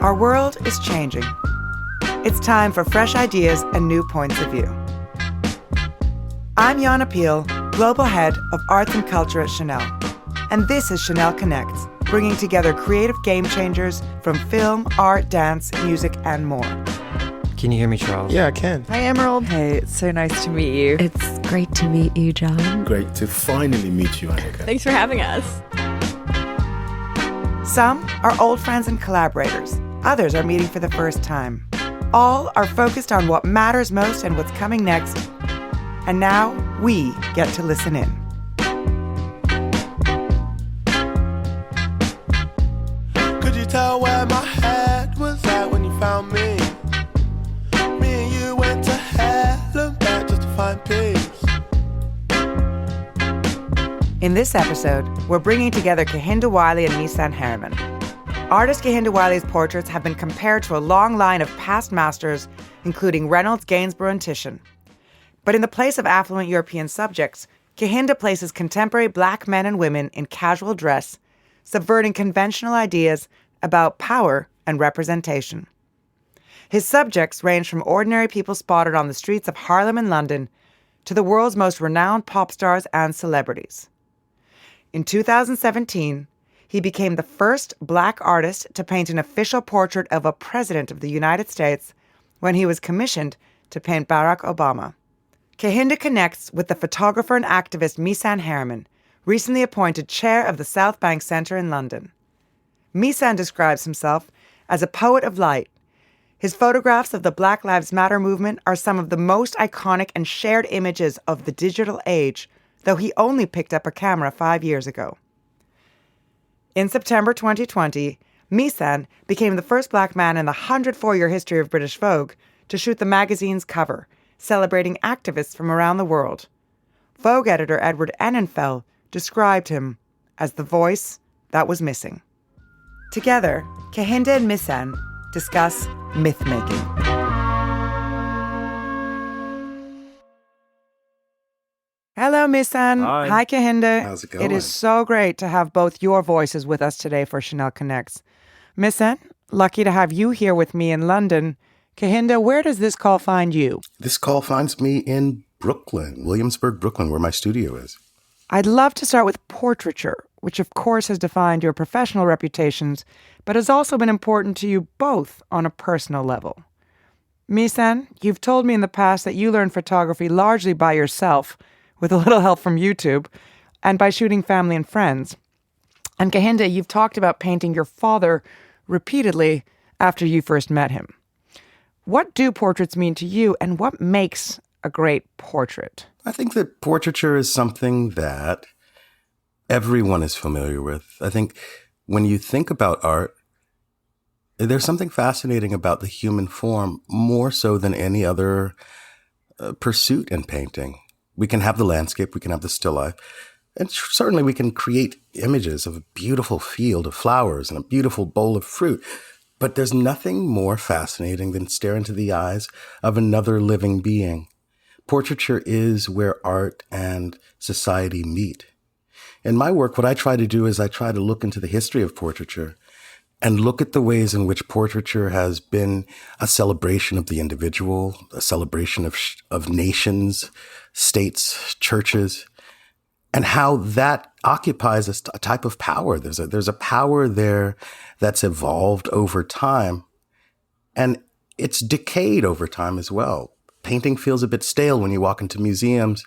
Our world is changing. It's time for fresh ideas and new points of view. I'm Yana Peel, Global Head of Arts and Culture at Chanel. And this is Chanel Connects, bringing together creative game changers from film, art, dance, music, and more. Can you hear me, Charles? Yeah, I can. Hi, Emerald. Hey, it's so nice to meet you. It's great to meet you, John. Great to finally meet you, Annika. Thanks for having us. Some are old friends and collaborators. Others are meeting for the first time. All are focused on what matters most and what's coming next. And now we get to listen in. Could you tell where my head was at when you found me? Me and you went to hell and back just to find peace. In this episode, we're bringing together Kehinde Wiley and Misan Harriman. Artist Kehinde Wiley's portraits have been compared to a long line of past masters, including Reynolds, Gainsborough, and Titian. But in the place of affluent European subjects, Kehinde places contemporary black men and women in casual dress, subverting conventional ideas about power and representation. His subjects range from ordinary people spotted on the streets of Harlem and London to the world's most renowned pop stars and celebrities. In 2017, he became the first black artist to paint an official portrait of a president of the United States when he was commissioned to paint Barack Obama. Kehinde connects with the photographer and activist Misan Harriman, recently appointed chair of the South Bank Centre in London. Misan describes himself as a poet of light. His photographs of the Black Lives Matter movement are some of the most iconic and shared images of the digital age, though he only picked up a camera 5 years ago. In September 2020, Misan became the first black man in the 104-year history of British Vogue to shoot the magazine's cover, celebrating activists from around the world. Vogue editor Edward Enninfeld described him as the voice that was missing. Together, Kehinde and Misan discuss mythmaking. Hello, Misan. Hi, Kehinde. How's it going? It is so great to have both your voices with us today for Chanel Connects. Misan, lucky to have you here with me in London. Kehinde, where does this call find you? This call finds me in Brooklyn, Williamsburg, Brooklyn, where my studio is. I'd love to start with portraiture, which of course has defined your professional reputations, but has also been important to you both on a personal level. Misan, you've told me in the past that you learned photography largely by yourself, with a little help from YouTube, and by shooting family and friends. And Kehinde, you've talked about painting your father repeatedly after you first met him. What do portraits mean to you, and what makes a great portrait? I think that portraiture is something that everyone is familiar with. I think when you think about art, there's something fascinating about the human form, more so than any other pursuit in painting. We can have the landscape, we can have the still life, and certainly we can create images of a beautiful field of flowers and a beautiful bowl of fruit. But there's nothing more fascinating than stare into the eyes of another living being. Portraiture is where art and society meet. In my work, what I try to do is I try to look into the history of portraiture and look at the ways in which portraiture has been a celebration of the individual, a celebration of nations, states, churches, and how that occupies a type of power. There's a power there that's evolved over time, and it's decayed over time as well. Painting feels a bit stale when you walk into museums,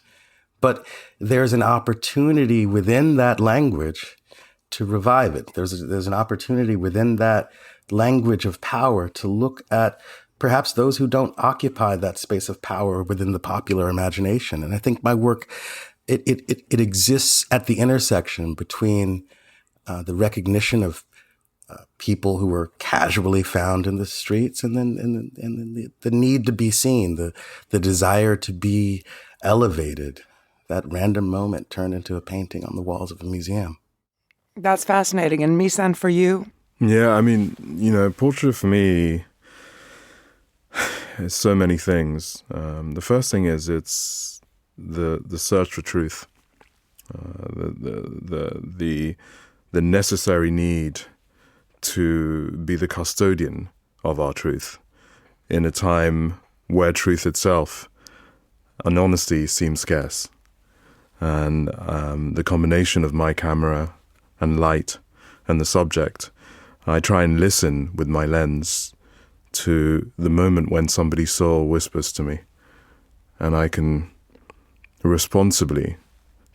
but there's an opportunity within that language to revive it. There's an opportunity within that language of power to look at perhaps those who don't occupy that space of power within the popular imagination. And I think my work, it exists at the intersection between the recognition of people who were casually found in the streets and then the need to be seen, the desire to be elevated. That random moment turned into a painting on the walls of a museum. That's fascinating. And Misan, for you? Yeah, I mean, portrait for me is so many things. The first thing is it's the search for truth, the necessary need to be the custodian of our truth in a time where truth itself and honesty seems scarce. And the combination of my camera and light and the subject, I try and listen with my lens to the moment when somebody's soul whispers to me, and I can responsibly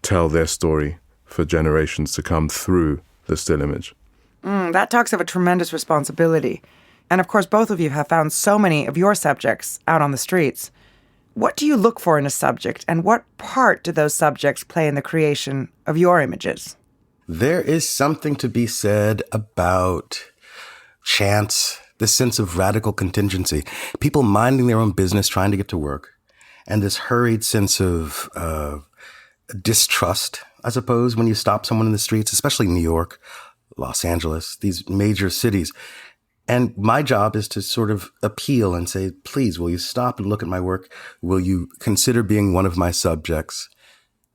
tell their story for generations to come through the still image. That talks of a tremendous responsibility. And of course, both of you have found so many of your subjects out on the streets. What do you look for in a subject, and what part do those subjects play in the creation of your images? There is something to be said about chance, this sense of radical contingency, people minding their own business, trying to get to work, and this hurried sense of distrust, I suppose, when you stop someone in the streets, especially New York, Los Angeles, these major cities. And my job is to sort of appeal and say, please, will you stop and look at my work? Will you consider being one of my subjects?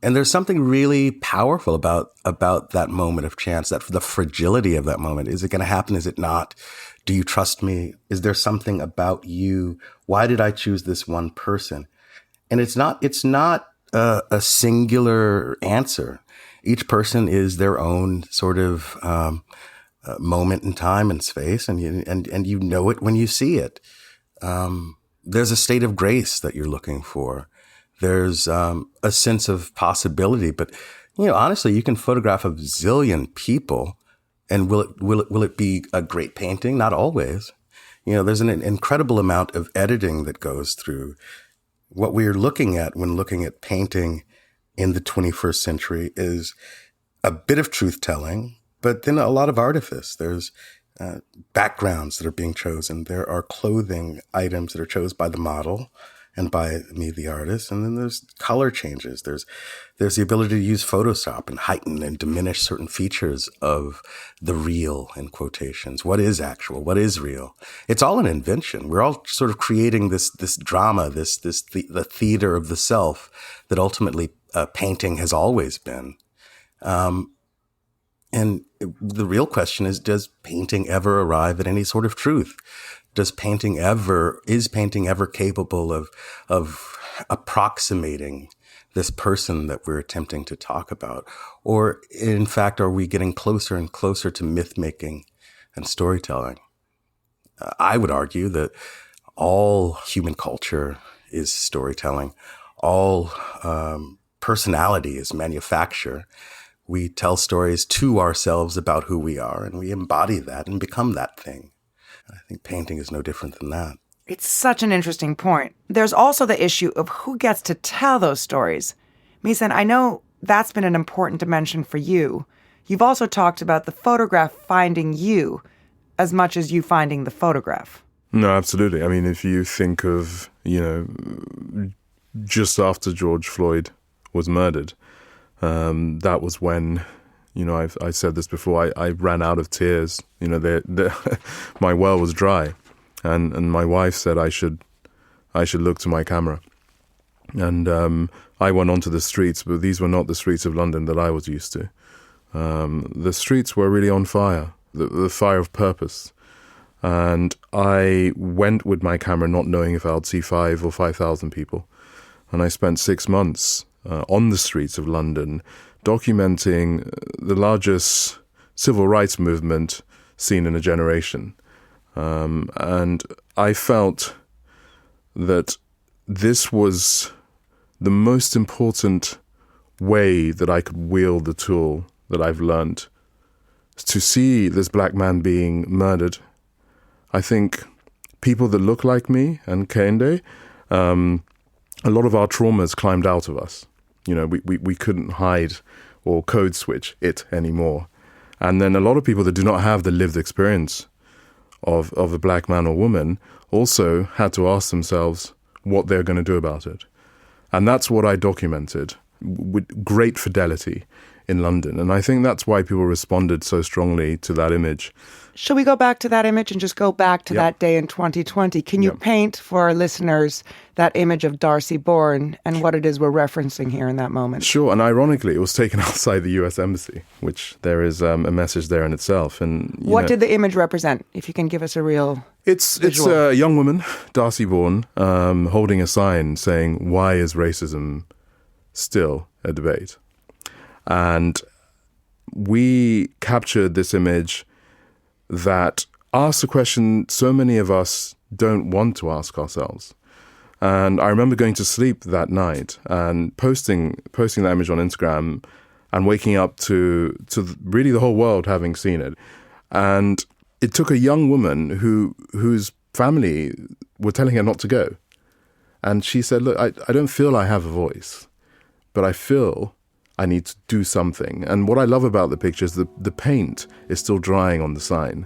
And there's something really powerful about that moment of chance, that the fragility of that moment. Is it going to happen? Is it not? Do you trust me? Is there something about you? Why did I choose this one person? And it's not a singular answer. Each person is their own sort of moment in time and space, and you know it when you see it. There's a state of grace that you're looking for. There's a sense of possibility, but honestly, you can photograph a zillion people, and will it be a great painting? Not always. There's an incredible amount of editing that goes through. What we're looking at when looking at painting in the 21st century is a bit of truth-telling, but then a lot of artifice. There's backgrounds that are being chosen. There are clothing items that are chosen by the model and by me, the artist. And then there's color changes. There's the ability to use Photoshop and heighten and diminish certain features of the real, in quotations. What is actual? What is real? It's all an invention. We're all sort of creating this drama, the theater of the self that ultimately painting has always been. And the real question is painting ever arrive at any sort of truth? Is painting ever capable of approximating this person that we're attempting to talk about? Or in fact, are we getting closer and closer to myth-making and storytelling? I would argue that all human culture is storytelling. All personality is manufacture. We tell stories to ourselves about who we are, and we embody that and become that thing. I think painting is no different than that. It's such an interesting point. There's also the issue of who gets to tell those stories. Misan, I know that's been an important dimension for you. You've also talked about the photograph finding you as much as you finding the photograph. No, absolutely. I mean, if you think of, just after George Floyd was murdered, that was when, I said this before, I ran out of tears. My well was dry, and my wife said I should look to my camera. And I went onto the streets, but these were not the streets of London that I was used to. The streets were really on fire, the fire of purpose. And I went with my camera not knowing if I'd see 5 or 5,000 people. And I spent 6 months on the streets of London documenting the largest civil rights movement seen in a generation. And I felt that this was the most important way that I could wield the tool that I've learned. To see this black man being murdered, I think people that look like me and Kehinde, a lot of our traumas climbed out of us. We couldn't hide or code switch it anymore. And then a lot of people that do not have the lived experience of a black man or woman also had to ask themselves what they're going to do about it. And that's what I documented with great fidelity in London. And I think that's why people responded so strongly to that image. Shall we go back to that image and just go back to Yep. that day in 2020? Can you Yep. paint for our listeners that image of Darcy Bourne and what it is we're referencing here in that moment? Sure, and ironically, it was taken outside the US Embassy, which there is a message there in itself. And What did the image represent? If you can give us a real... It's visual. a young woman, Darcy Bourne, holding a sign saying, "Why is racism still a debate?" And we captured this image that asks a question so many of us don't want to ask ourselves. And I remember going to sleep that night and posting that image on Instagram and waking up to really the whole world having seen it. And it took a young woman whose family were telling her not to go. And she said, "Look, I don't feel I have a voice, but I feel I need to do something." And what I love about the picture is the paint is still drying on the sign.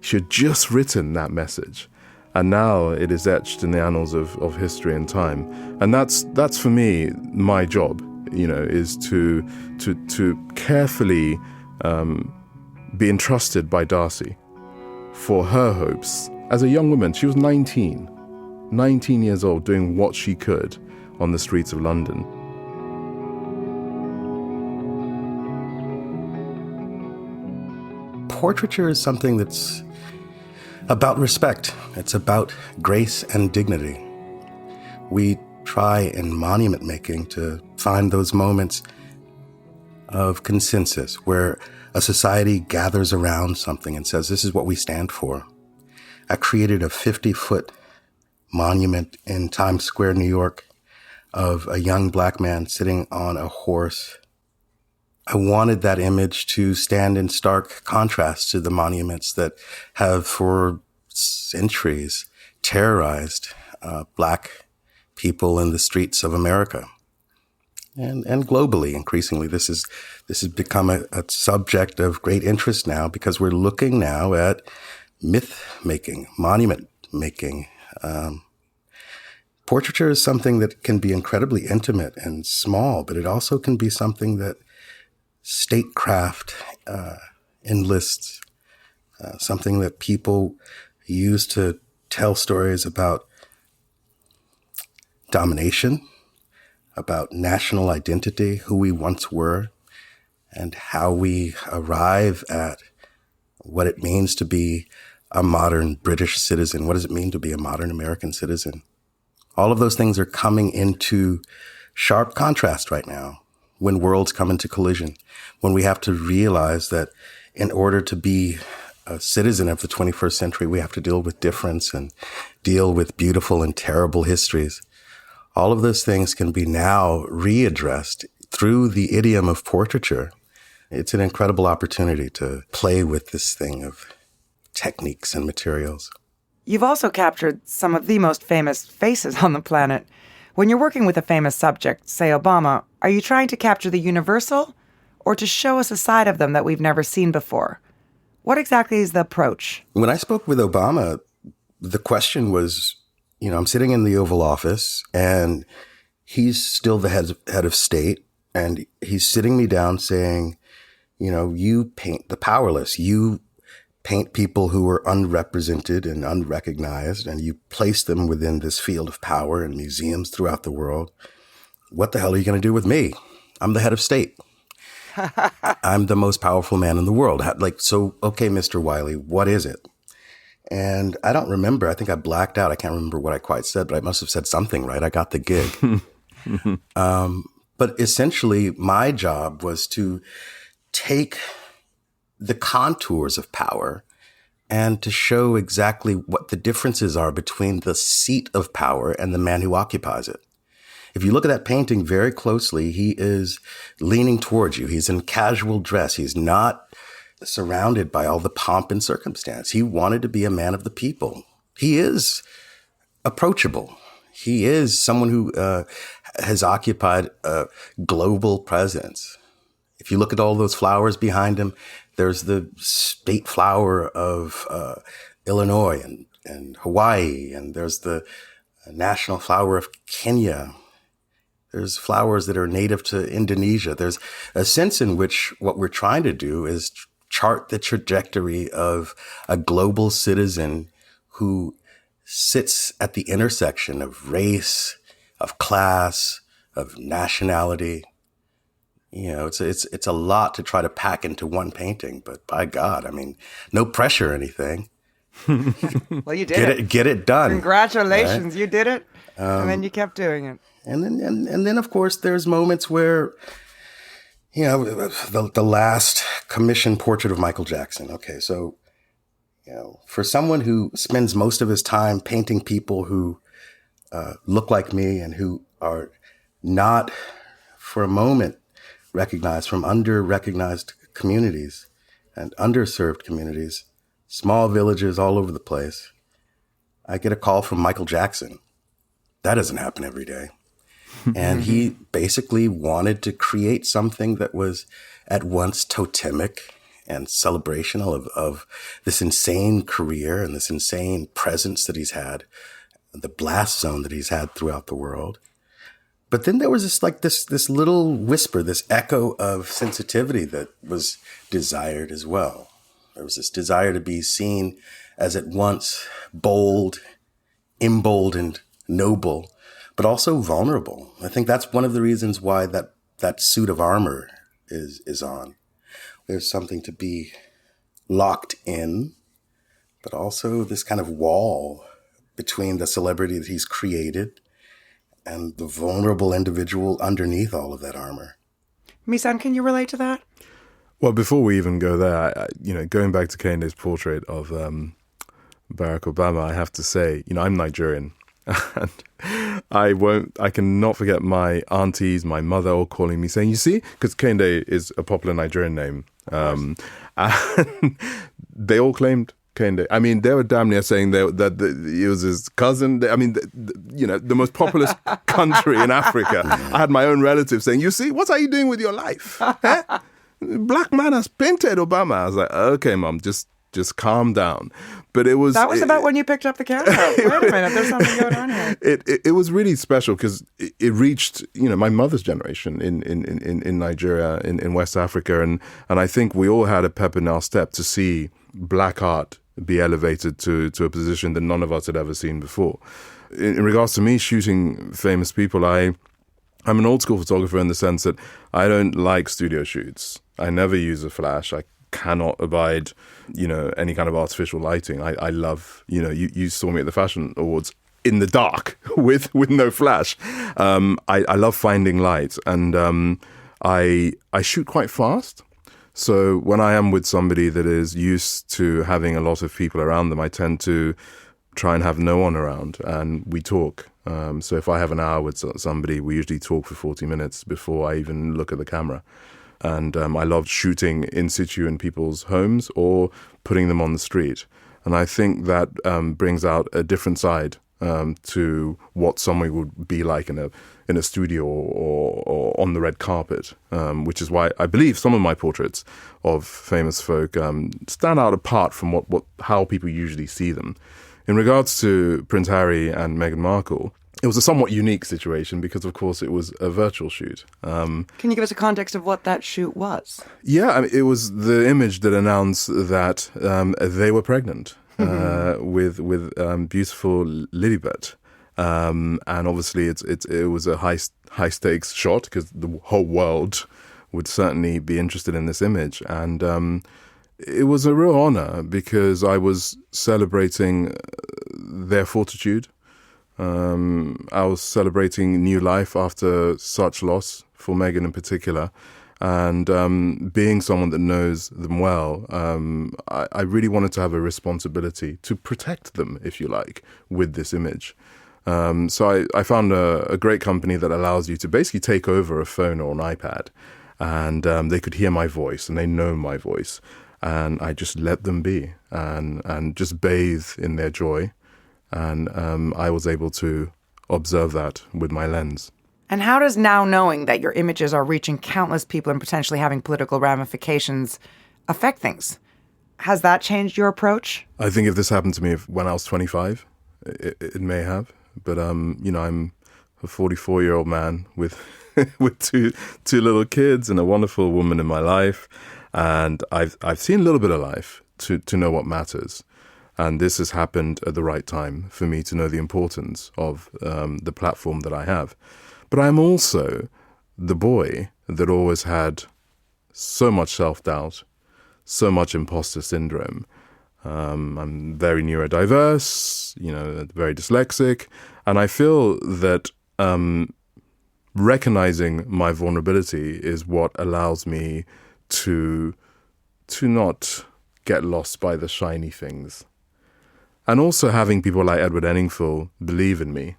She had just written that message, and now it is etched in the annals of history and time. And that's for me, my job, is to carefully be entrusted by Darcy for her hopes. As a young woman, she was 19 years old, doing what she could on the streets of London. Portraiture is something that's about respect. It's about grace and dignity. We try in monument making to find those moments of consensus where a society gathers around something and says, "This is what we stand for." I created a 50-foot monument in Times Square, New York, of a young black man sitting on a horse. I wanted that image to stand in stark contrast to the monuments that have for centuries terrorized black people in the streets of America. And globally, increasingly, this has become a subject of great interest now because we're looking now at myth-making, monument-making. Portraiture is something that can be incredibly intimate and small, but it also can be something that statecraft enlists, something that people use to tell stories about domination, about national identity, who we once were, and how we arrive at what it means to be a modern British citizen. What does it mean to be a modern American citizen? All of those things are coming into sharp contrast right now when worlds come into collision, when we have to realize that in order to be a citizen of the 21st century, we have to deal with difference and deal with beautiful and terrible histories. All of those things can be now readdressed through the idiom of portraiture. It's an incredible opportunity to play with this thing of techniques and materials. You've also captured some of the most famous faces on the planet. When you're working with a famous subject, say Obama, are you trying to capture the universal or to show us a side of them that we've never seen before? What exactly is the approach? When I spoke with Obama, the question was, I'm sitting in the Oval Office and he's still the head of state, and he's sitting me down saying, you paint the powerless. You paint people who are unrepresented and unrecognized, and you place them within this field of power in museums throughout the world. What the hell are you going to do with me? I'm the head of state. I'm the most powerful man in the world. Okay, Mr. Wiley, what is it? And I don't remember. I think I blacked out. I can't remember what I quite said, but I must have said something, right? I got the gig. But essentially, my job was to take the contours of power and to show exactly what the differences are between the seat of power and the man who occupies it. If you look at that painting very closely, he is leaning towards you. He's in casual dress. He's not surrounded by all the pomp and circumstance. He wanted to be a man of the people. He is approachable. He is someone who has occupied a global presence. If you look at all those flowers behind him, there's the state flower of Illinois and Hawaii, and there's the national flower of Kenya. There's flowers that are native to Indonesia. There's a sense in which what we're trying to do is chart the trajectory of a global citizen who sits at the intersection of race, of class, of nationality. You know, it's a lot to try to pack into one painting, but by God, I mean, no pressure or anything. Well, you did it. Get it done. Congratulations, right? You did it, and then you kept doing it. And then, of course, there's moments where, you know, the last commissioned portrait of Michael Jackson. Okay, so, you know, for someone who spends most of his time painting people who look like me and who are not, for a moment, recognized from under-recognized communities and underserved communities, small villages all over the place, I get a call from Michael Jackson. That doesn't happen every day. And he basically wanted to create something that was at once totemic and celebrational of this insane career and this insane presence that he's had, the blast zone that he's had throughout the world. But then there was this little whisper, this echo of sensitivity that was desired as well. There was this desire to be seen as at once bold, emboldened, noble, but also vulnerable. I think that's one of the reasons why that suit of armor is on. There's something to be locked in, but also this kind of wall between the celebrity that he's created and the vulnerable individual underneath all of that armor. Misan, can you relate to that? Well, before we even go there, going back to Kehinde's portrait of Barack Obama, I have to say, I'm Nigerian. And I cannot forget my aunties, my mother all calling me saying, you see, because Kehinde is a popular Nigerian name. And they all claimed Kehinde. I mean, they were damn near saying that it was his cousin. The most populous country in Africa. I had my own relatives saying, you see, what are you doing with your life? Black man has painted Obama. I was like, okay, Mom, just calm down. But it was... That was about when you picked up the camera. Wait a minute, there's something going on here. It was really special because it reached, my mother's generation in Nigeria, in West Africa. And I think we all had a pep in our step to see black art be elevated to a position that none of us had ever seen before. In regards to me shooting famous people, I'm an old school photographer in the sense that I don't like studio shoots. I never use a flash. I cannot abide, any kind of artificial lighting. I love, you saw me at the Fashion Awards in the dark with no flash. I love finding light, and I shoot quite fast. So when I am with somebody that is used to having a lot of people around them, I tend to try and have no one around, and we talk. So if I have an hour with somebody, we usually talk for 40 minutes before I even look at the camera. And I love shooting in situ in people's homes or putting them on the street. And I think that brings out a different side to what somebody would be like in a studio or on the red carpet, which is why I believe some of my portraits of famous folk stand out apart from how people usually see them. In regards to Prince Harry and Meghan Markle, it was a somewhat unique situation because, of course, it was a virtual shoot. Can you give us a context of what that shoot was? Yeah, it was the image that announced that they were pregnant with beautiful Lilibet. And obviously, it was a high stakes shot because the whole world would certainly be interested in this image. And it was a real honor because I was celebrating their fortitude. I was celebrating new life after such loss for Meghan in particular, and being someone that knows them well, I really wanted to have a responsibility to protect them, if you like, with this image. So I found a great company that allows you to basically take over a phone or an iPad, and they could hear my voice and they know my voice, and I just let them be and just bathe in their joy. And I was able to observe that with my lens. And how does now knowing that your images are reaching countless people and potentially having political ramifications affect things? Has that changed your approach? I think if this happened to me when I was 25, it may have. But, I'm a 44-year-old man with with two little kids and a wonderful woman in my life. And I've seen a little bit of life to know what matters. And this has happened at the right time for me to know the importance of the platform that I have. But I'm also the boy that always had so much self-doubt, so much imposter syndrome. I'm very neurodiverse, very dyslexic. And I feel that recognizing my vulnerability is what allows me to not get lost by the shiny things. And also having people like Edward Enninful believe in me.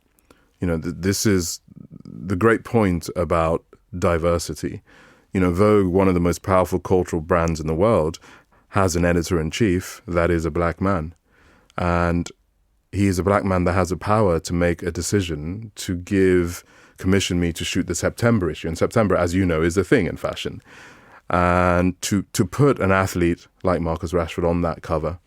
This is the great point about diversity. Vogue, one of the most powerful cultural brands in the world, has an editor-in-chief that is a black man. And he is a black man that has the power to make a decision to commission me to shoot the September issue. And September, as you know, is a thing in fashion. And to put an athlete like Marcus Rashford on that cover,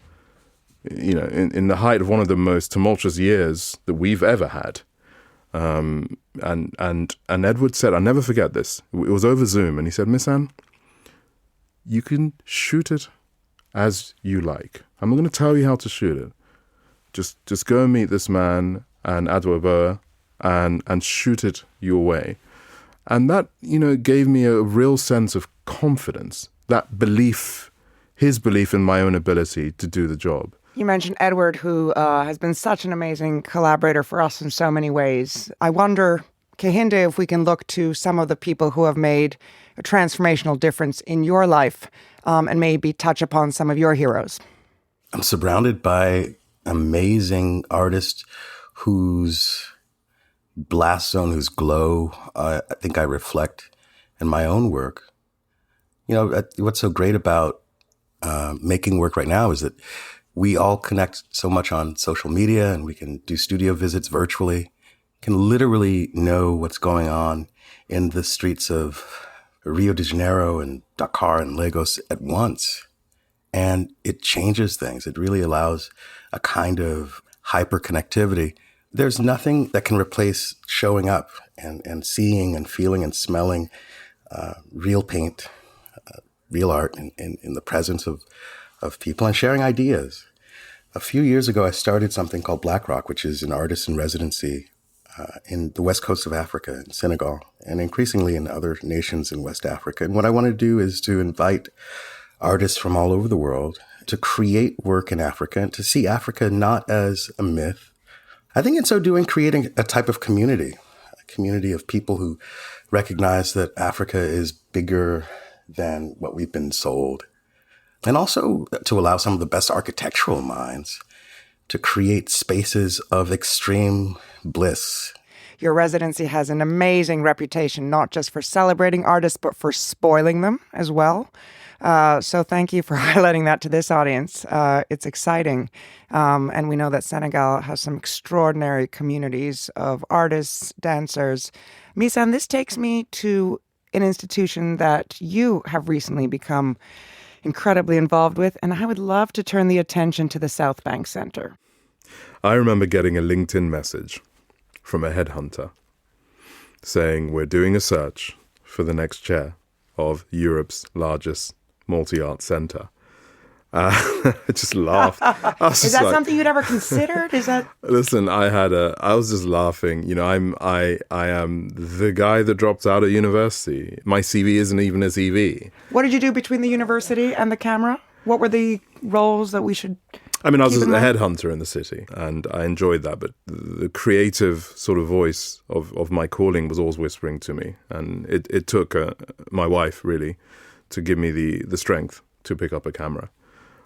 in the height of one of the most tumultuous years that we've ever had. And Edward said, I'll never forget this. It was over Zoom, and he said, Misan, you can shoot it as you like. I'm not going to tell you how to shoot it. Just go and meet this man and Adwoa and shoot it your way. And that, gave me a real sense of confidence, that belief, his belief in my own ability to do the job. You mentioned Edward, who has been such an amazing collaborator for us in so many ways. I wonder, Kehinde, if we can look to some of the people who have made a transformational difference in your life and maybe touch upon some of your heroes. I'm surrounded by amazing artists whose blast zone, whose glow, I think I reflect in my own work. What's so great about making work right now is that we all connect so much on social media, and we can do studio visits virtually, can literally know what's going on in the streets of Rio de Janeiro and Dakar and Lagos at once. And it changes things. It really allows a kind of hyper-connectivity. There's nothing that can replace showing up and seeing and feeling and smelling real paint, real art in the presence of people and sharing ideas. A few years ago, I started something called Black Rock, which is an artist in residency in the west coast of Africa, in Senegal, and increasingly in other nations in West Africa. And what I want to do is to invite artists from all over the world to create work in Africa and to see Africa not as a myth. I think in so doing, creating a type of community, a community of people who recognize that Africa is bigger than what we've been sold. And also to allow some of the best architectural minds to create spaces of extreme bliss. Your residency has an amazing reputation, not just for celebrating artists, but for spoiling them as well. So thank you for highlighting that to this audience. It's exciting. And we know that Senegal has some extraordinary communities of artists, dancers. Misan, this takes me to an institution that you have recently become incredibly involved with, and I would love to turn the attention to the South Bank Center. I remember getting a LinkedIn message from a headhunter saying, we're doing a search for the next chair of Europe's largest multi-art centre. I just laughed. Is that something you'd ever considered? Listen, I was just laughing. I am the guy that dropped out of university. My CV isn't even a CV. What did you do between the university and the camera? What were the roles that we should I was a headhunter in the city, and I enjoyed that, but the creative sort of voice of my calling was always whispering to me. And it took my wife, really, to give me the strength to pick up a camera.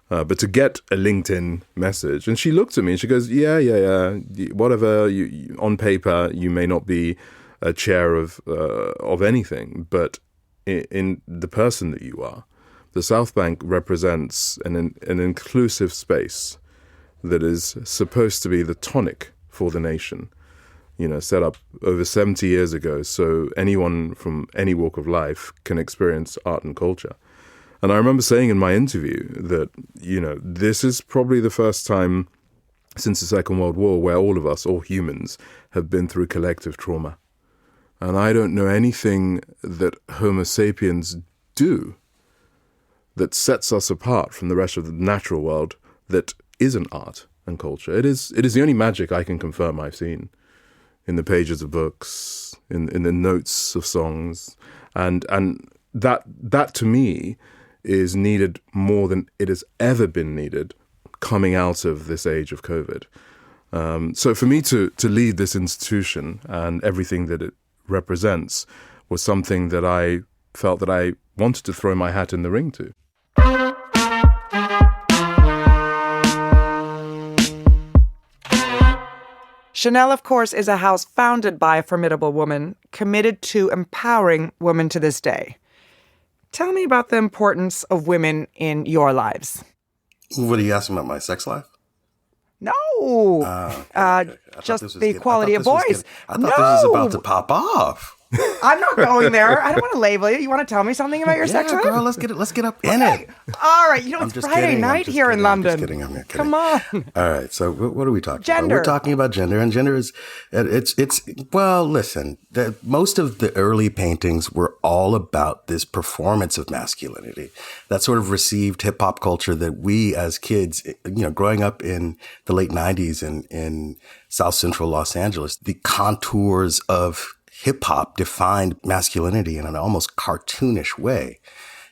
But to get a LinkedIn message, and she looked at me and she goes, yeah, whatever, you, on paper, you may not be a chair of anything, but in the person that you are, the South Bank represents an inclusive space that is supposed to be the tonic for the nation, set up over 70 years ago, so anyone from any walk of life can experience art and culture. And I remember saying in my interview that, this is probably the first time since the Second World War where all of us, all humans, have been through collective trauma. And I don't know anything that Homo sapiens do that sets us apart from the rest of the natural world that isn't art and culture. It is the only magic I can confirm I've seen in the pages of books, in the notes of songs. And that to me is needed more than it has ever been needed coming out of this age of COVID. So for me to lead this institution and everything that it represents was something that I felt that I wanted to throw my hat in the ring to. Chanel, of course, is a house founded by a formidable woman, committed to empowering women to this day. Tell me about the importance of women in your lives. What are you asking about, my sex life? No, Okay. just the equality of voice. I thought this was about to pop off. I'm not going there. I don't want to label you. You want to tell me something about your sex life? Girl, let's get up in it. All right, it's I'm just Friday kidding, night here in London. I'm kidding. Come on. All right, so what are we talking Gender. about? We're talking about gender, and gender is, well, listen, most of the early paintings were all about this performance of masculinity that sort of received hip hop culture that we as kids, growing up in the late 90s in South Central Los Angeles, the contours of hip hop defined masculinity in an almost cartoonish way.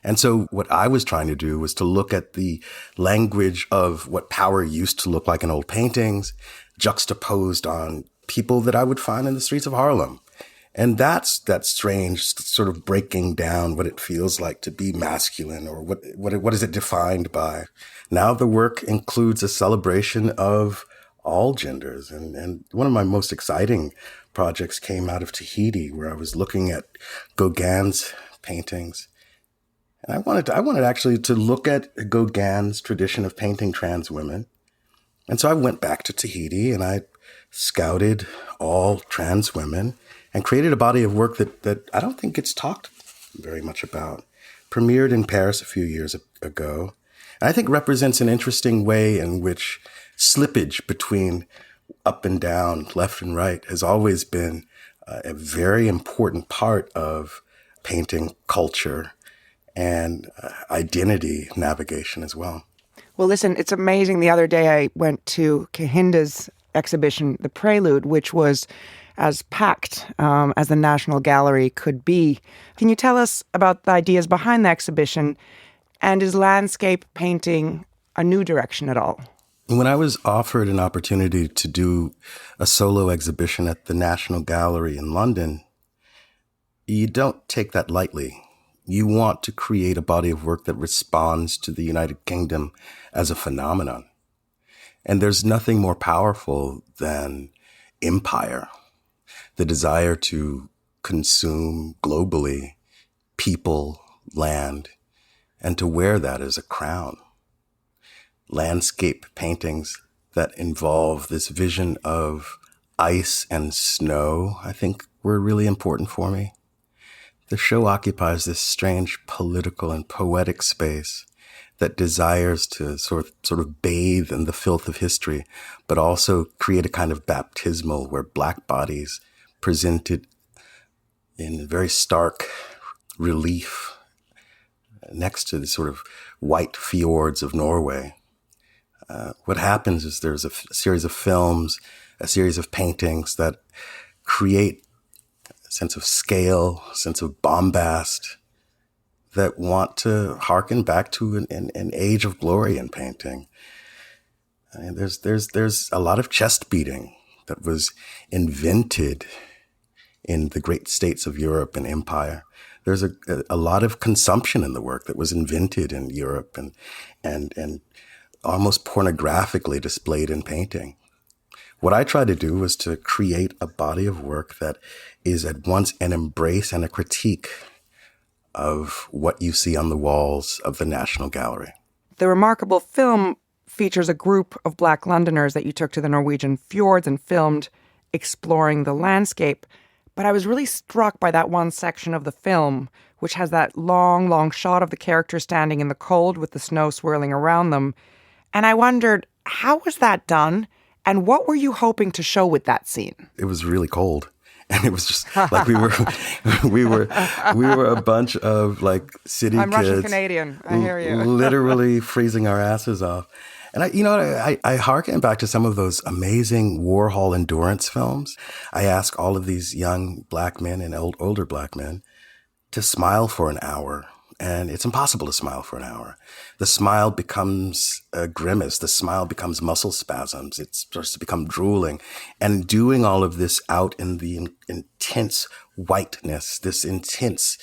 And so what I was trying to do was to look at the language of what power used to look like in old paintings, juxtaposed on people that I would find in the streets of Harlem. And that's that strange sort of breaking down what it feels like to be masculine, or what is it defined by. Now the work includes a celebration of all genders. And one of my most exciting projects came out of Tahiti, where I was looking at Gauguin's paintings. And I wanted actually to look at Gauguin's tradition of painting trans women. And so I went back to Tahiti and I scouted all trans women and created a body of work that I don't think gets talked very much about. Premiered in Paris a few years ago. And I think represents an interesting way in which slippage between up and down, left and right, has always been a very important part of painting culture and identity navigation as well. Well, listen, it's amazing. The other day I went to Kehinde's exhibition, The Prelude, which was as packed as the National Gallery could be. Can you tell us about the ideas behind the exhibition, and is landscape painting a new direction at all? When I was offered an opportunity to do a solo exhibition at the National Gallery in London, you don't take that lightly. You want to create a body of work that responds to the United Kingdom as a phenomenon. And there's nothing more powerful than empire, the desire to consume globally people, land, and to wear that as a crown. Landscape paintings that involve this vision of ice and snow, I think, were really important for me. The show occupies this strange political and poetic space that desires to sort of bathe in the filth of history, but also create a kind of baptismal where black bodies presented in very stark relief next to the sort of white fjords of Norway. What happens is there's a series of films, a series of paintings that create a sense of scale, a sense of bombast that want to harken back to an age of glory in painting. I mean, there's a lot of chest beating that was invented in the great states of Europe and empire. There's a lot of consumption in the work that was invented in Europe and almost pornographically displayed in painting. What I tried to do was to create a body of work that is at once an embrace and a critique of what you see on the walls of the National Gallery. The remarkable film features a group of Black Londoners that you took to the Norwegian fjords and filmed exploring the landscape. But I was really struck by that one section of the film, which has that long shot of the characters standing in the cold with the snow swirling around them. And I wondered, how was that done? And what were you hoping to show with that scene? It was really cold. And it was just like we were a bunch of like city I'm kids. Russian Canadian. I hear you. Literally freezing our asses off. And I hearken back to some of those amazing Warhol endurance films. I ask all of these young black men and older black men to smile for an hour. And it's impossible to smile for an hour. The smile becomes a grimace. The smile becomes muscle spasms. It starts to become drooling. And doing all of this out in the intense whiteness, this intense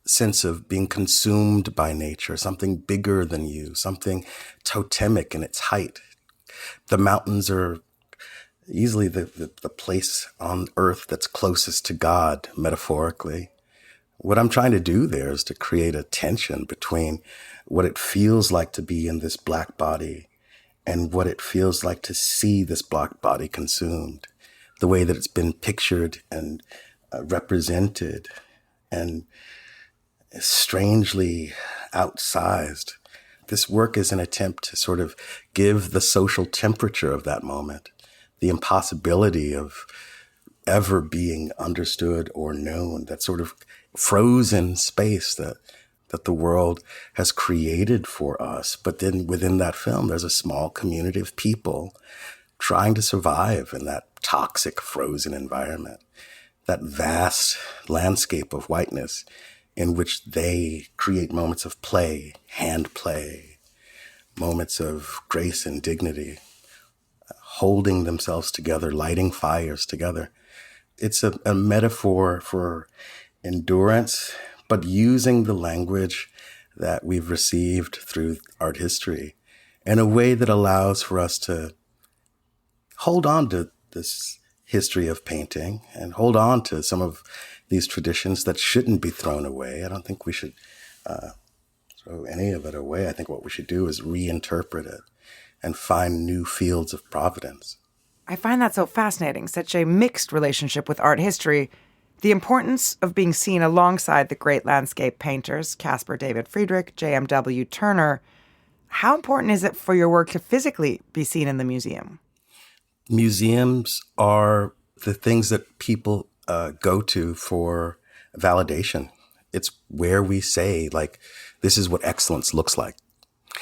sense of being consumed by nature, something bigger than you, something totemic in its height. The mountains are easily the place on earth that's closest to God, metaphorically. What I'm trying to do there is to create a tension between what it feels like to be in this black body and what it feels like to see this black body consumed, the way that it's been pictured and represented and strangely outsized. This work is an attempt to sort of give the social temperature of that moment, the impossibility of ever being understood or known, that sort of frozen space that the world has created for us. But then within that film, there's a small community of people trying to survive in that toxic, frozen environment, that vast landscape of whiteness in which they create moments of play, hand play, moments of grace and dignity, holding themselves together, lighting fires together. It's a metaphor for endurance, but using the language that we've received through art history in a way that allows for us to hold on to this history of painting and hold on to some of these traditions that shouldn't be thrown away. I don't think we should throw any of it away. I think what we should do is reinterpret it and find new fields of providence. I find that so fascinating, such a mixed relationship with art history. The importance of being seen alongside the great landscape painters, Caspar David Friedrich, J.M.W. Turner. How important is it for your work to physically be seen in the museum? Museums are the things that people go to for validation. It's where we say, like, this is what excellence looks like.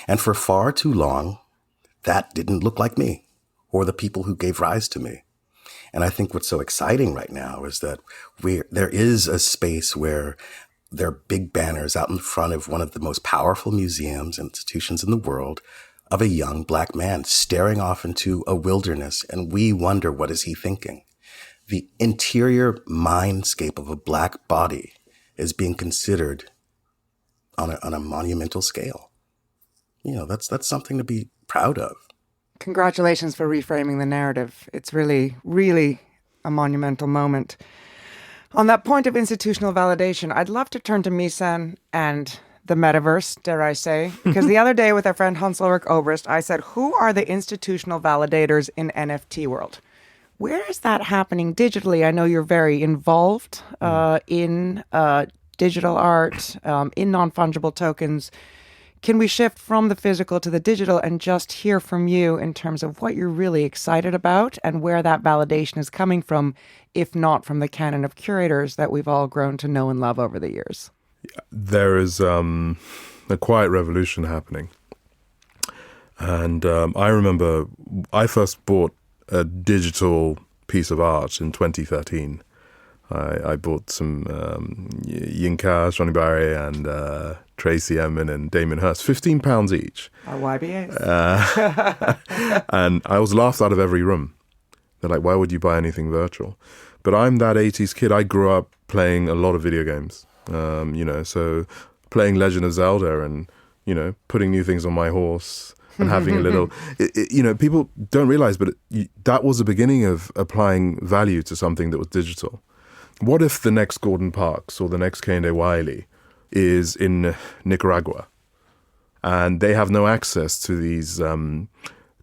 And for far too long, that didn't look like me or the people who gave rise to me. And I think what's so exciting right now is that there is a space where there are big banners out in front of one of the most powerful museums and institutions in the world of a young black man staring off into a wilderness. And we wonder, what is he thinking? The interior mindscape of a black body is being considered on a monumental scale. You know, that's something to be proud of. Congratulations for reframing the narrative. It's really, really a monumental moment. On that point of institutional validation, I'd love to turn to Misan and the metaverse, dare I say, because the other day with our friend Hans-Ulrich Obrist, I said, who are the institutional validators in NFT world? Where is that happening digitally? I know you're very involved in digital art, in non-fungible tokens. Can we shift from the physical to the digital and just hear from you in terms of what you're really excited about and where that validation is coming from, if not from the canon of curators that we've all grown to know and love over the years? There is a quiet revolution happening. And I remember I first bought a digital piece of art in 2013. I bought some Yinka, Johnny Barry, and Tracy Emin and Damien Hirst, £15 each. Our YBAs. And I was laughed out of every room. They're like, why would you buy anything virtual? But I'm that 80s kid. I grew up playing a lot of video games, so playing Legend of Zelda and, putting new things on my horse and having a little, people don't realize, but that was the beginning of applying value to something that was digital. What if the next Gordon Parks or the next Kehinde Wiley is in Nicaragua and they have no access to these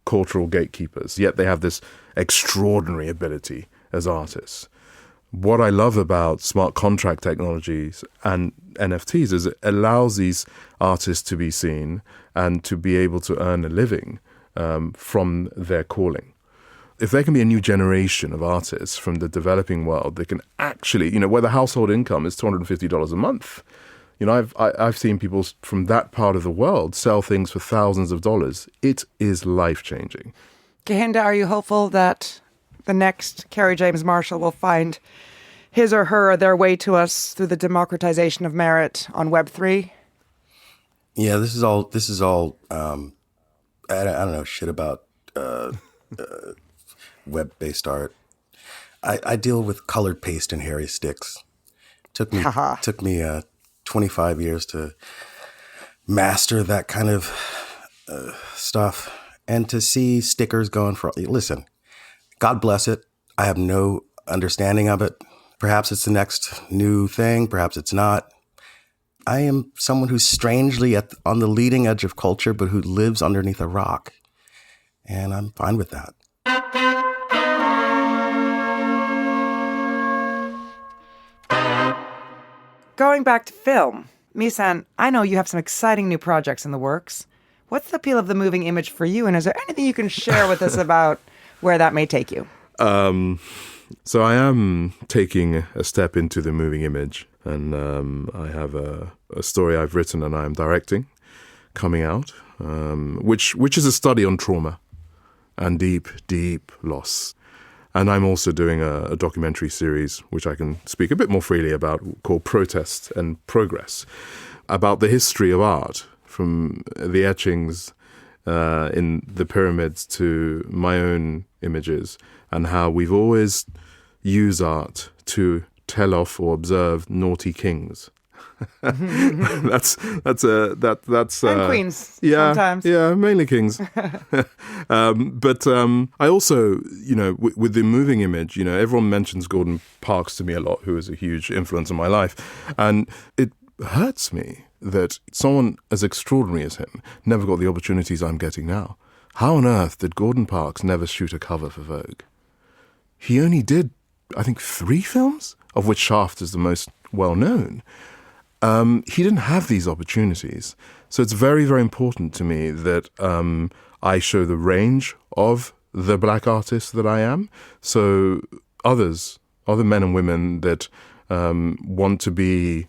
cultural gatekeepers, yet they have this extraordinary ability as artists? What I love about smart contract technologies and NFTs is it allows these artists to be seen and to be able to earn a living from their calling. if there can be a new generation of artists from the developing world that can actually, where the household income is $250 a month. I've seen people from that part of the world sell things for thousands of dollars. It is life-changing. Kehinde, are you hopeful that the next Kerry James Marshall will find his or her or their way to us through the democratization of merit on Web3? Yeah, this is all. I don't know shit about web-based art. I deal with colored paste and hairy sticks. Took me 25 years to master that kind of stuff, and to see stickers going for. Listen, God bless it. I have no understanding of it. Perhaps it's the next new thing. Perhaps it's not. I am someone who's strangely on the leading edge of culture, but who lives underneath a rock. And I'm fine with that. Going back to film, Misan, I know you have some exciting new projects in the works. What's the appeal of the moving image for you? And is there anything you can share with us about where that may take you? So I am taking a step into the moving image. And I have a story I've written and I'm directing coming out, which is a study on trauma and deep, deep loss. And I'm also doing a documentary series, which I can speak a bit more freely about, called Protest and Progress, about the history of art, from the etchings in the pyramids to my own images, and how we've always used art to tell off or observe naughty kings. that's and queens sometimes. Yeah, mainly kings. But I also, with the moving image, everyone mentions Gordon Parks to me a lot, who is a huge influence on my life, and it hurts me that someone as extraordinary as him never got the opportunities I'm getting now. How on earth did Gordon Parks never shoot a cover for Vogue? He only did, I think, 3 films, of which Shaft is the most well-known. He didn't have these opportunities. So it's very, very important to me that I show the range of the black artist that I am. So other men and women that want to be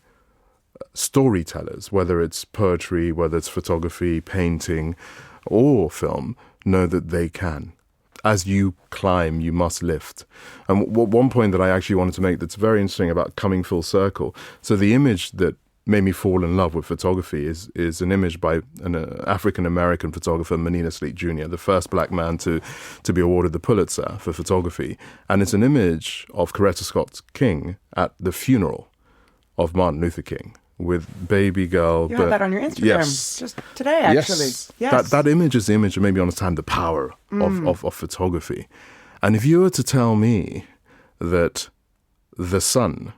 storytellers, whether it's poetry, whether it's photography, painting, or film, know that they can. As you climb, you must lift. And one point that I actually wanted to make that's very interesting about coming full circle. So the image that made me fall in love with photography is an image by an African-American photographer, Menina Sleet Jr., the first black man to be awarded the Pulitzer for photography. And it's an image of Coretta Scott King at the funeral of Martin Luther King, with baby girl. You had that on your Instagram just today, actually. Yes. That image is the image that made me understand the power of photography. And if you were to tell me that the son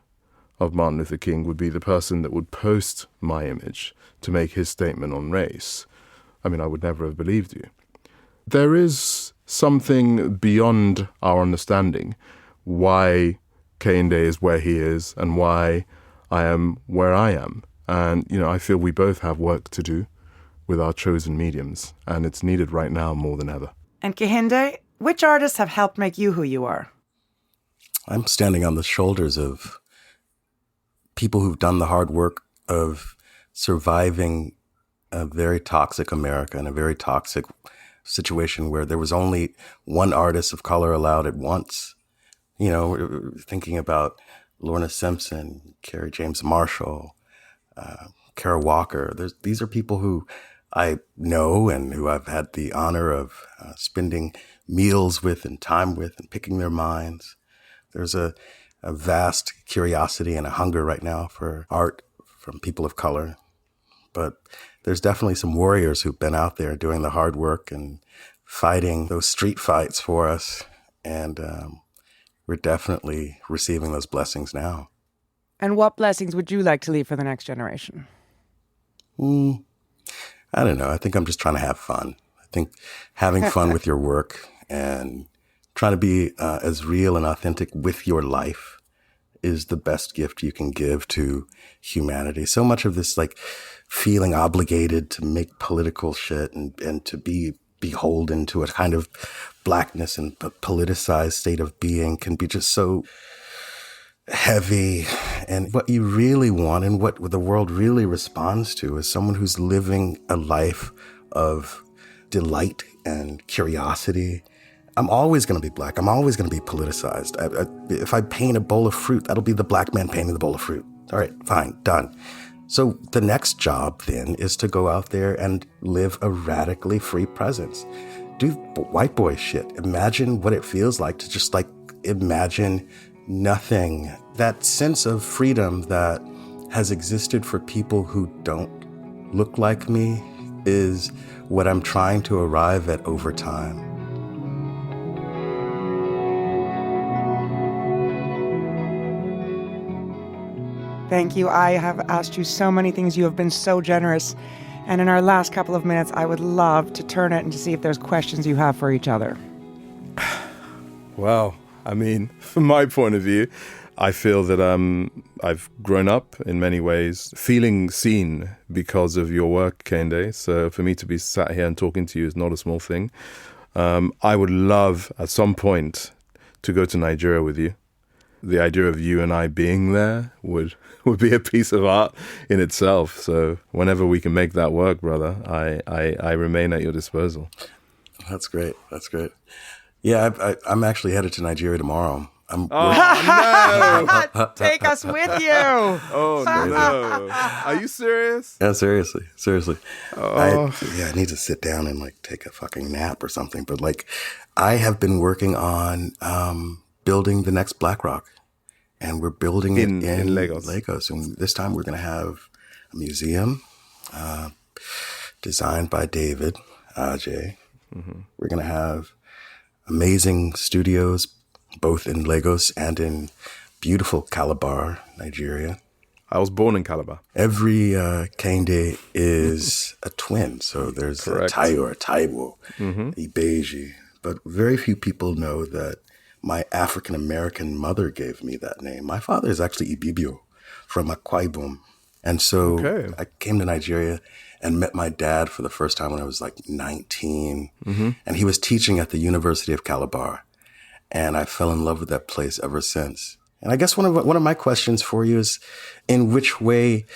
of Martin Luther King would be the person that would post my image to make his statement on race, I would never have believed you. There is something beyond our understanding why Kehinde is where he is and why I am where I am. And, I feel we both have work to do with our chosen mediums, and it's needed right now more than ever. And Kehinde, which artists have helped make you who you are? I'm standing on the shoulders of people who've done the hard work of surviving a very toxic America and a very toxic situation where there was only one artist of color allowed at once. Thinking about Lorna Simpson, Kerry James Marshall, Kara Walker. These are people who I know and who I've had the honor of spending meals with and time with and picking their minds. There's a vast curiosity and a hunger right now for art from people of color. But there's definitely some warriors who've been out there doing the hard work and fighting those street fights for us. And we're definitely receiving those blessings now. And what blessings would you like to leave for the next generation? I don't know. I think I'm just trying to have fun. I think having fun with your work and trying to be as real and authentic with your life is the best gift you can give to humanity. So much of this, feeling obligated to make political shit and to be beholden to a kind of blackness and politicized state of being can be just so heavy. And what you really want and what the world really responds to is someone who's living a life of delight and curiosity. I'm always going to be black. I'm always going to be politicized. If I paint a bowl of fruit, that'll be the black man painting the bowl of fruit. All right, fine, done. So the next job then is to go out there and live a radically free presence. Do white boy shit. Imagine what it feels like to just like imagine nothing. That sense of freedom that has existed for people who don't look like me is what I'm trying to arrive at over time. Thank you. I have asked you so many things. You have been so generous. And in our last couple of minutes, I would love to turn it and to see if there's questions you have for each other. Well, I mean, from my point of view, I feel that I've grown up in many ways, feeling seen because of your work, Kehinde. So for me to be sat here and talking to you is not a small thing. I would love at some point to go to Nigeria with you. The idea of you and I being there would be a piece of art in itself. So whenever we can make that work, brother, I remain at your disposal. That's great. That's great. Yeah, I'm actually headed to Nigeria tomorrow. No! Take us with you. Oh, no. Are you serious? Yeah, seriously. Oh. I need to sit down and like take a fucking nap or something. But like, I have been working on building the next BlackRock. And we're building it in Lagos. And this time we're going to have a museum designed by David Ajay. Mm-hmm. We're going to have amazing studios, both in Lagos and in beautiful Calabar, Nigeria. I was born in Calabar. Every Kehinde is a twin. So there's a Tayo, a Taiwo, Ibeji. But very few people know that my African-American mother gave me that name. My father is actually Ibibio from Akwa Ibom. And so I came to Nigeria and met my dad for the first time when I was like 19. Mm-hmm. And he was teaching at the University of Calabar. And I fell in love with that place ever since. And I guess one of my questions for you is, in which way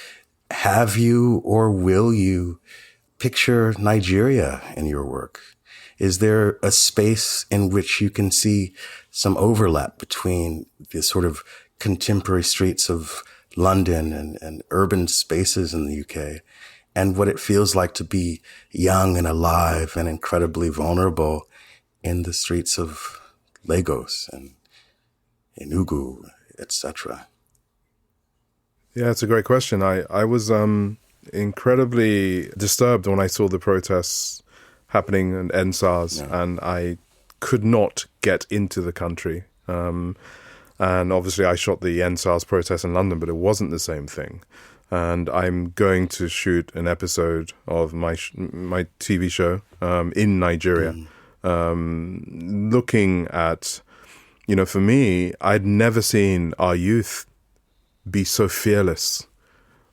have you or will you picture Nigeria in your work? Is there a space in which you can see some overlap between the sort of contemporary streets of London and urban spaces in the UK and what it feels like to be young and alive and incredibly vulnerable in the streets of Lagos and Enugu, etc.? Yeah, it's a great question. I was incredibly disturbed when I saw the protests happening in NSARS, and I could not get into the country. And obviously I shot the NSARS protest in London, but it wasn't the same thing. And I'm going to shoot an episode of my TV show in Nigeria, looking at, for me, I'd never seen our youth be so fearless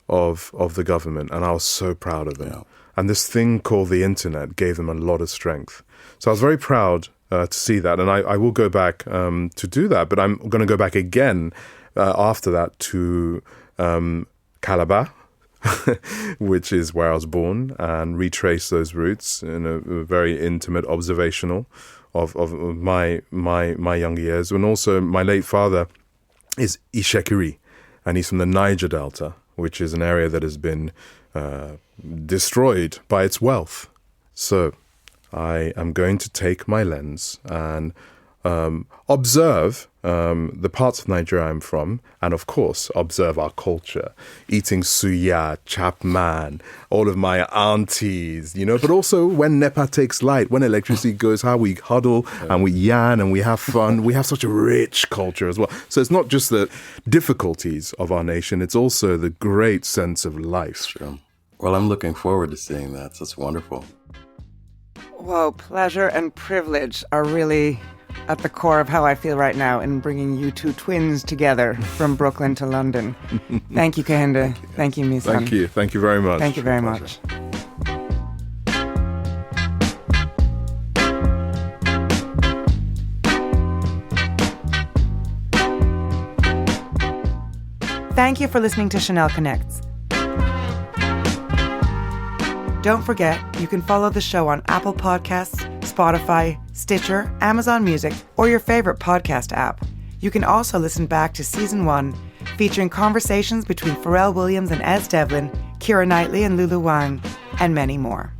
of the government, and I was so proud of them. Yeah. And this thing called the internet gave them a lot of strength. So I was very proud to see that. And I will go back to do that. But I'm going to go back again after that to Calabar, which is where I was born, and retrace those roots in a very intimate observational of my younger years. And also my late father is Ishekiri, and he's from the Niger Delta, which is an area that has been destroyed by its wealth. So I am going to take my lens and observe the parts of Nigeria I'm from, and of course observe our culture, eating suya, chapman, all of my aunties, but also when NEPA takes light, when electricity goes, how we huddle and we yarn and we have fun. We have such a rich culture as well. So it's not just the difficulties of our nation, it's also the great sense of life. Sure. Well, I'm looking forward to seeing that. That's wonderful. Whoa, pleasure and privilege are really at the core of how I feel right now in bringing you two twins together from Brooklyn to London. Thank you, Kehinde. Thank you, Misan. Thank you. Thank you very much. Thank you very much. Thank you for listening to Chanel Connects. Don't forget, you can follow the show on Apple Podcasts, Spotify, Stitcher, Amazon Music, or your favorite podcast app. You can also listen back to Season 1, featuring conversations between Pharrell Williams and Ez Devlin, Keira Knightley and Lulu Wang, and many more.